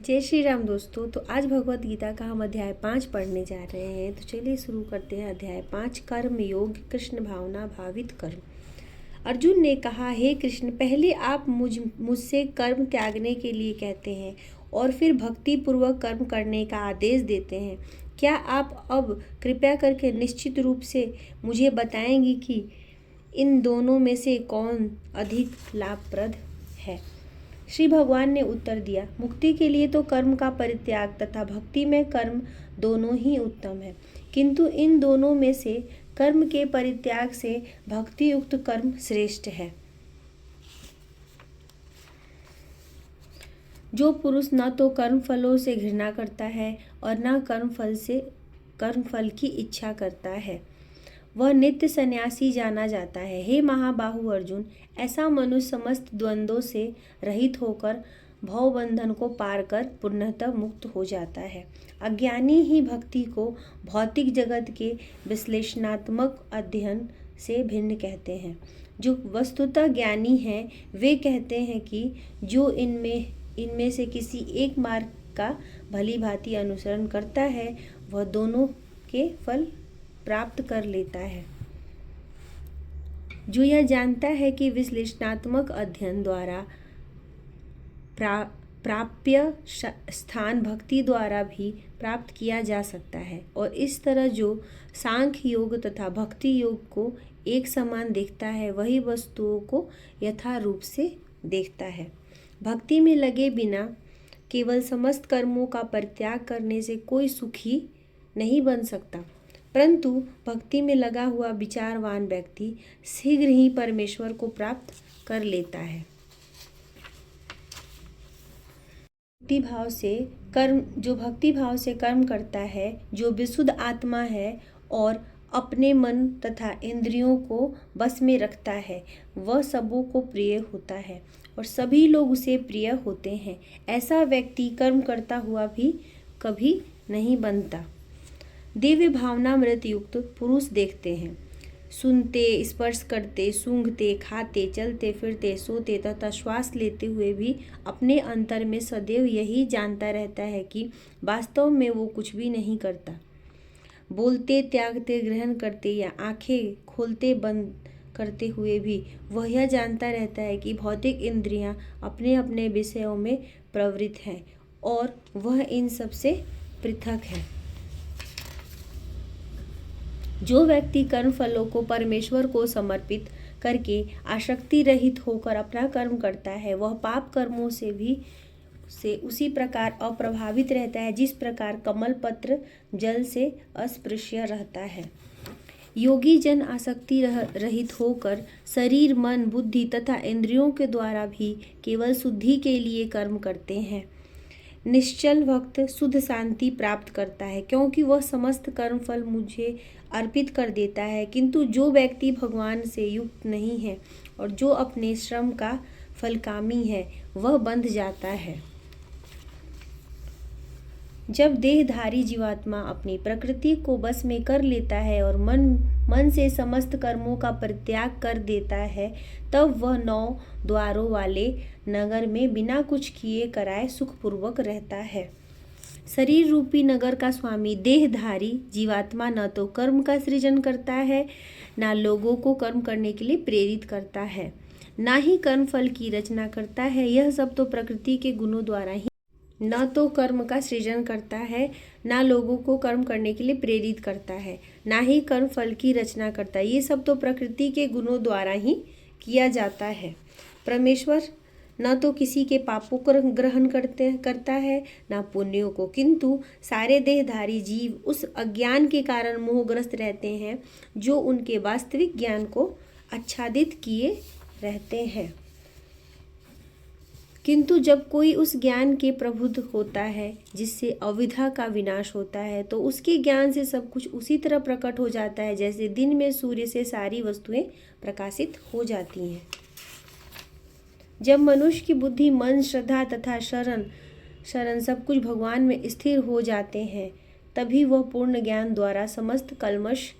जय श्री राम दोस्तों। तो आज भगवत गीता का हम अध्याय 5 पढ़ने जा रहे हैं। तो चलिए शुरू करते हैं। अध्याय 5 कर्म योग कृष्ण भावना भावित कर्म। अर्जुन ने कहा, हे कृष्ण, पहले आप मुझसे कर्म त्यागने के लिए कहते हैं और फिर भक्ति पूर्वक कर्म करने का आदेश देते हैं। क्या आप अब कृपया करके निश्चित रूप से मुझे बताएंगी कि इन दोनों में से कौन अधिक लाभप्रद है? श्री भगवान ने उत्तर दिया, मुक्ति के लिए तो कर्म का परित्याग तथा भक्ति में कर्म दोनों ही उत्तम है, किंतु इन दोनों में से कर्म के परित्याग से भक्ति युक्त कर्म श्रेष्ठ है। जो पुरुष न तो कर्म फलों से घृणा करता है और न कर्म फल की इच्छा करता है, वह नित्य सन्यासी जाना जाता है। हे महाबाहु अर्जुन, ऐसा मनुष्य समस्त द्वंद्वों से रहित होकर भव बंधन को पार कर पूर्णतः मुक्त हो जाता है। अज्ञानी ही भक्ति को भौतिक जगत के विश्लेषणात्मक अध्ययन से भिन्न कहते हैं। जो वस्तुतः ज्ञानी हैं वे कहते हैं कि जो इनमें से किसी एक मार्ग का भली भांति अनुसरण करता है वह दोनों के फल प्राप्त कर लेता है। जो यह जानता है कि विश्लेषणात्मक अध्ययन द्वारा प्राप्य स्थान भक्ति द्वारा भी प्राप्त किया जा सकता है और इस तरह जो सांख्य योग तथा भक्ति योग को एक समान देखता है वही वस्तुओं को यथारूप से देखता है। भक्ति में लगे बिना केवल समस्त कर्मों का परित्याग करने से कोई सुखी नहीं बन सकता, परंतु भक्ति में लगा हुआ विचारवान व्यक्ति शीघ्र ही परमेश्वर को प्राप्त कर लेता है। जो भक्ति भाव से कर्म करता है, जो विशुद्ध आत्मा है और अपने मन तथा इंद्रियों को बस में रखता है, वह सबों को प्रिय होता है और सभी लोग उसे प्रिय होते हैं। ऐसा व्यक्ति कर्म करता हुआ भी कभी नहीं बनता। दिव्य भावनामृत युक्त पुरुष देखते हैं, सुनते, स्पर्श करते, सूंघते, खाते, चलते फिरते, सोते तथा श्वास लेते हुए भी अपने अंतर में सदैव यही जानता रहता है कि वास्तव में वो कुछ भी नहीं करता। बोलते, त्यागते, ग्रहण करते या आंखें खोलते बंद करते हुए भी वह यह जानता रहता है कि भौतिक इंद्रियां अपने अपने विषयों में प्रवृत्त हैं और वह इन सब से पृथक है। जो व्यक्ति कर्म फलों को परमेश्वर को समर्पित करके आसक्ति रहित होकर अपना कर्म करता है वह पाप कर्मों से उसी प्रकार अप्रभावित रहता है जिस प्रकार कमल पत्र जल से अस्पृश्य रहता है। योगी जन आसक्ति रहित होकर शरीर, मन, बुद्धि तथा इंद्रियों के द्वारा भी केवल शुद्धि के लिए कर्म करते हैं। निश्चल भक्त शुद्ध शांति प्राप्त करता है क्योंकि वह समस्त कर्म फल मुझे अर्पित कर देता है, किंतु जो व्यक्ति भगवान से युक्त नहीं है और जो अपने श्रम का फलकामी है वह बंध जाता है। जब देहधारी जीवात्मा अपनी प्रकृति को बस में कर लेता है और मन से समस्त कर्मों का परित्याग कर देता है तब वह 9 द्वारों वाले नगर में बिना कुछ किए कराए सुखपूर्वक रहता है। शरीर रूपी नगर का स्वामी देहधारी जीवात्मा न तो कर्म का सृजन करता है, न लोगों को कर्म करने के लिए प्रेरित करता है, न ही कर्म फल की रचना करता है। यह सब तो प्रकृति के गुणों द्वारा ही न तो कर्म का सृजन करता है, न लोगों को कर्म करने के लिए प्रेरित करता है, न ही कर्म फल की रचना करता है। ये सब तो प्रकृति के गुणों द्वारा ही किया जाता है। परमेश्वर न तो किसी के पापों को ग्रहण करता है न पुण्यों को, किंतु सारे देहधारी जीव उस अज्ञान के कारण मोहग्रस्त रहते हैं जो उनके वास्तविक ज्ञान को आच्छादित किए रहते हैं। किंतु जब कोई उस ज्ञान के प्रबुद्ध होता है जिससे अविद्या का विनाश होता है तो उसके ज्ञान से सब कुछ उसी तरह प्रकट हो जाता है जैसे दिन में सूर्य से सारी वस्तुएं प्रकाशित हो जाती हैं। जब मनुष्य की बुद्धि, मन, श्रद्धा तथा शरण सब कुछ भगवान में स्थिर हो जाते हैं तभी वह पूर्ण ज्ञान द्वारा समस्त कल्मश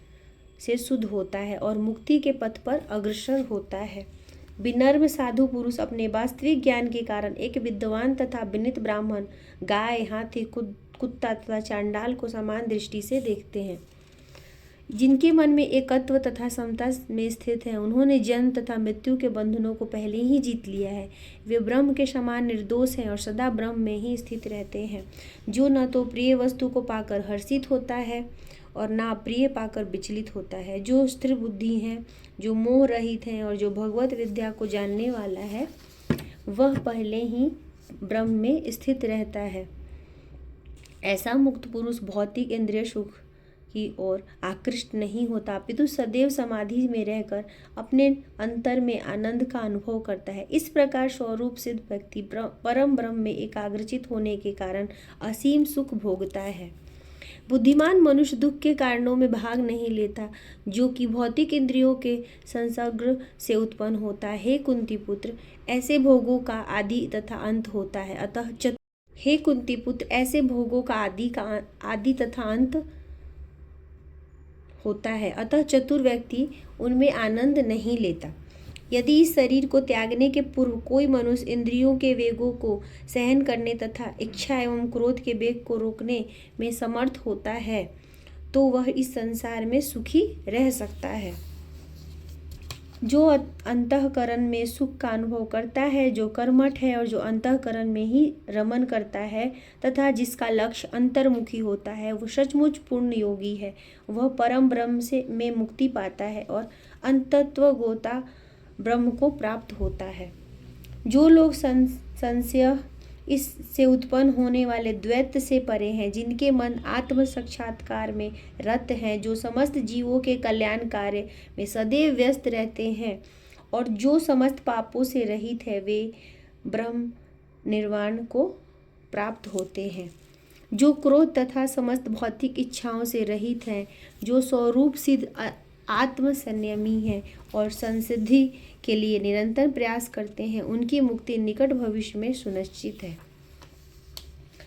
से शुद्ध होता है और मुक्ति के पथ पर अग्रसर होता है। विनम्र साधु पुरुष अपने वास्तविक ज्ञान के कारण एक विद्वान तथा विनीत ब्राह्मण, गाय, हाथी, कुत्ता तथा चांडाल को समान दृष्टि से देखते हैं। जिनके मन में एकत्व तथा समता में स्थित है, उन्होंने जन्म तथा मृत्यु के बंधनों को पहले ही जीत लिया है। वे ब्रह्म के समान निर्दोष हैं और सदा ब्रह्म में ही स्थित रहते हैं, जो न तो प्रिय वस्तु को पाकर हर्षित होता है और ना अप्रिय पाकर विचलित होता है, जो स्थिर बुद्धि हैं, जो मोह रहित हैं और जो भगवत विद्या को जानने वाला है, वह पहले ही ब्रह्म में स्थित रहता है। ऐसा मुक्त पुरुष भौतिक इंद्रिय सुख की ओर आकृष्ट नहीं होता, अपितु सदैव समाधि में रहकर अपने अंतर में आनंद का अनुभव करता है। इस प्रकार स्वरूप सिद्ध व्यक्ति परम ब्रह्म में एकाग्रचित होने के कारण असीम सुख भोगता है। बुद्धिमान मनुष्य दुख के कारणों में भाग नहीं लेता, जो कि भौतिक इंद्रियों के संसर्ग से उत्पन्न होता है। हे कुंती पुत्र, ऐसे भोगों का आदि तथा अंत होता है, अतः चतुर व्यक्ति उनमें आनंद नहीं लेता। यदि इस शरीर को त्यागने के पूर्व कोई मनुष्य इंद्रियों के वेगों को सहन करने तथा इच्छा एवं क्रोध के वेग को रोकने में समर्थ होता है, तो वह इस संसार में सुखी रह सकता है। जो अंतःकरण में सुख का अनुभव करता है, जो कर्मठ है और जो अंतःकरण में ही रमन करता है तथा जिसका लक्ष्य अंतर्मुखी होता है, वो सचमुच पूर्ण योगी है। वह परम ब्रह्म में मुक्ति पाता है और अंतत्वगोता ब्रह्म को प्राप्त होता है। जो लोग संशय इससे उत्पन्न होने वाले द्वैत से परे हैं, जिनके मन आत्म साक्षात्कार में रत हैं, जो समस्त जीवों के कल्याण कार्य में सदैव व्यस्त रहते हैं और जो समस्त पापों से रहित है, वे ब्रह्म निर्वाण को प्राप्त होते हैं। जो क्रोध तथा समस्त भौतिक इच्छाओं से रहित हैं, जो स्वरूप सिद्ध आत्म संयमी हैं और संसिद्धि के लिए निरंतर प्रयास करते हैं, उनकी मुक्ति निकट भविष्य में सुनिश्चित है।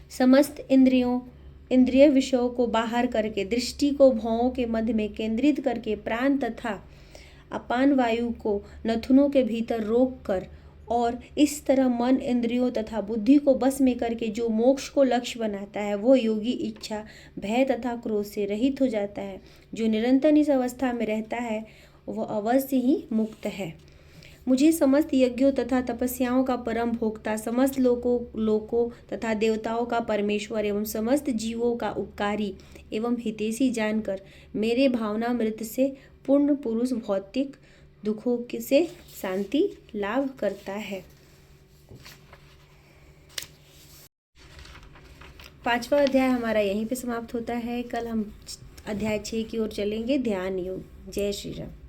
समस्त इंद्रिय विषयों को बाहर करके, दृष्टि को भौहों के मध्य में केंद्रित करके, प्राण तथा अपान वायु को नथुनों के भीतर रोक कर और इस तरह मन, इंद्रियों तथा बुद्धि को बस में करके जो मोक्ष को लक्ष्य बनाता है, वो योगी इच्छा, भय तथा क्रोध से रहित हो जाता है। जो निरंतर इस अवस्था में रहता है, वह अवश्य ही मुक्त है। मुझे समस्त यज्ञों तथा तपस्याओं का परम भोक्ता, समस्त लोकों तथा देवताओं का परमेश्वर एवं समस्त जीवों का उपकारी एवं हितैषी जानकर मेरे भावनामृत से पूर्ण पुरुष भौतिक दुखों से शांति लाभ करता है। 5वां अध्याय हमारा यहीं पे समाप्त होता है। कल हम अध्याय 6 की ओर चलेंगे, ध्यान योग। जय श्री राम।